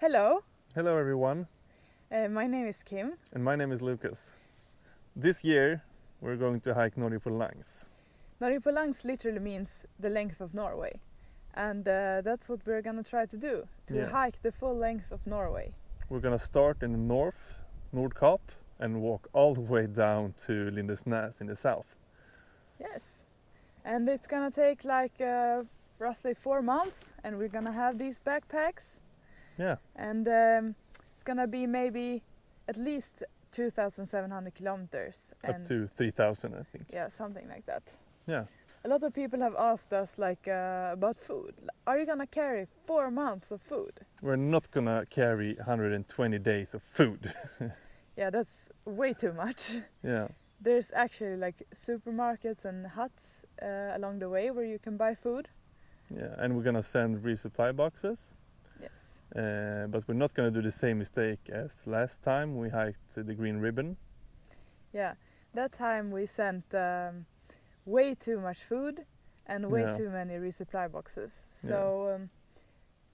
Hello, Hello everyone, my name is Kim. and my name is Lucas. This year we're going to hike Norge langs. Norge literally means the length of Norway, and that's what we're gonna try to do, to hike the full length of Norway. We're gonna start in the north, Nordkapp, and walk all the way down to Lindesnes in the south. Yes, and it's gonna take like roughly 4 months, and we're gonna have these backpacks. Yeah. And it's gonna be maybe at least 2,700 kilometers. Up to 3,000 I think. Yeah, something like that. Yeah. A lot of people have asked us about food. Are you gonna carry 4 months of food? We're not gonna carry 120 days of food. Yeah, that's way too much. Yeah. There's actually like supermarkets and huts along the way where you can buy food. Yeah, and we're gonna send resupply boxes. Yes. But we're not gonna do the same mistake as last time we hiked the Green Ribbon. Yeah, that time we sent way too much food and way too many resupply boxes. So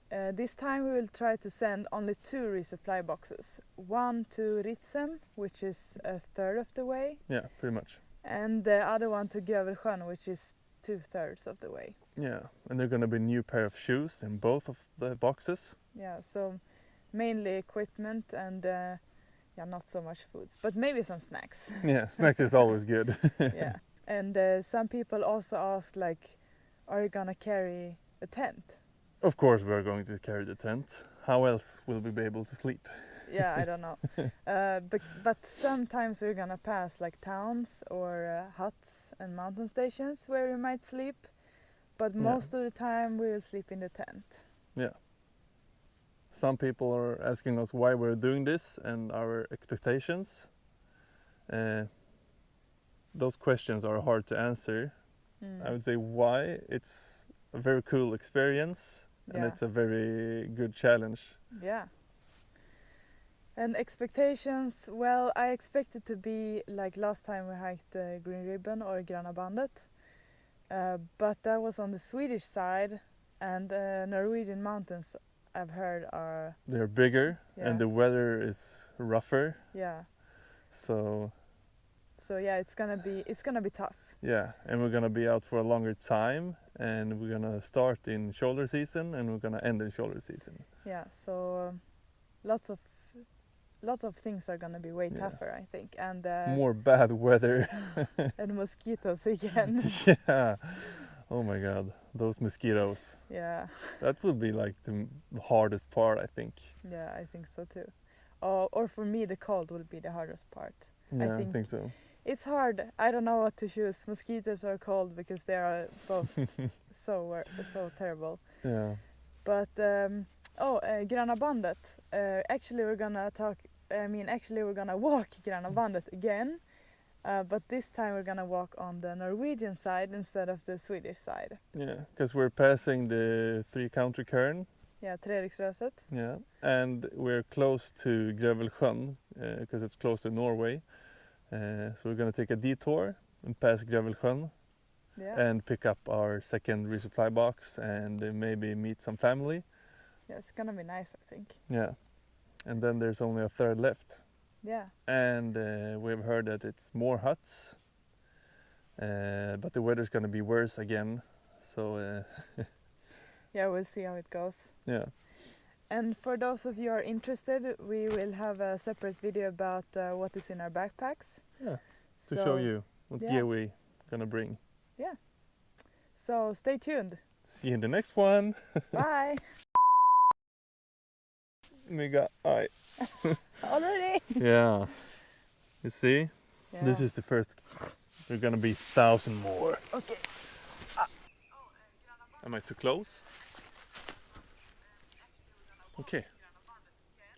this time we will try to send only 2 resupply boxes. One to Ritsem, which is a third of the way. Yeah, pretty much. And the other one to Gröna, which is 2/3 of the way. Yeah, and there's gonna be a new pair of shoes in both of the boxes. Yeah, so mainly equipment and not so much foods, but maybe some snacks. Yeah, snacks is always good. Yeah, and some people also asked like, are you gonna carry a tent? Of course we're going to carry the tent. How else will we be able to sleep? Yeah, I don't know. But sometimes we're gonna pass like towns or huts and mountain stations where we might sleep. But most of the time we will sleep in the tent. Yeah. Some people are asking us why we're doing this and our expectations. Those questions are hard to answer. I would say why. It's a very cool experience and it's a very good challenge. Yeah. And expectations, well, I expect it to be like last time we hiked the Green Ribbon or Gröna Bandet. But that was on the Swedish side, and Norwegian mountains I've heard are... They're bigger and the weather is rougher. Yeah. So yeah, it's gonna be tough. Yeah, and we're gonna be out for a longer time, and we're gonna start in shoulder season and we're gonna end in shoulder season. Yeah, so lots of things are gonna be way tougher, I think, and more bad weather. and mosquitoes again. Yeah. Oh my God, those mosquitoes. Yeah. That would be like the hardest part, I think. Yeah, I think so too. Or for me, the cold will be the hardest part. Yeah, I think so. It's hard. I don't know what to choose, mosquitoes or cold, because they are both so terrible. Yeah. But Gröna Bandet. Actually, we're gonna walk Gröna Bandet again, but this time we're gonna walk on the Norwegian side instead of the Swedish side. Yeah, because we're passing the 3-country cairn. Yeah, Treriksröset. Yeah, and we're close to Grövelsjön because it's close to Norway. So we're gonna take a detour and pass Grövelsjön and pick up our second resupply box and maybe meet some family. Yeah, it's gonna be nice, I think. Yeah, and then there's only a third left. Yeah. And we've heard that it's more huts, but the weather's gonna be worse again. So yeah, we'll see how it goes. Yeah. And for those of you who are interested, we will have a separate video about what is in our backpacks. Yeah, to show you what gear we're gonna bring. Yeah. So stay tuned. See you in the next one. Bye. Mega eye. Already? Yeah. You see? Yeah. This is the first. There are gonna be 1,000 more. Okay. Am I too close? Okay.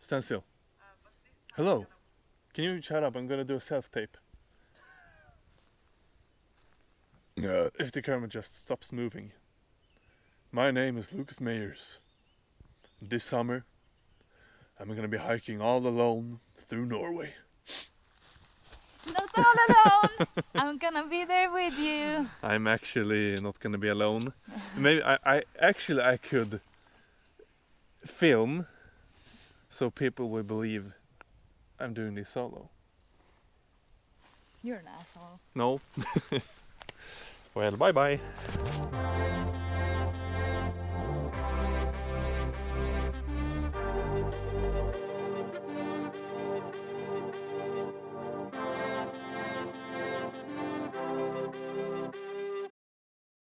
Stand still. Hello. Can you shut up? I'm gonna do a self-tape. If the camera just stops moving. My name is Lucas Meyers. This summer, I'm gonna be hiking all alone through Norway. Not all alone. I'm gonna be there with you. I'm actually not gonna be alone. Maybe I could film so people will believe I'm doing this solo. You're an asshole. No. Well, bye bye.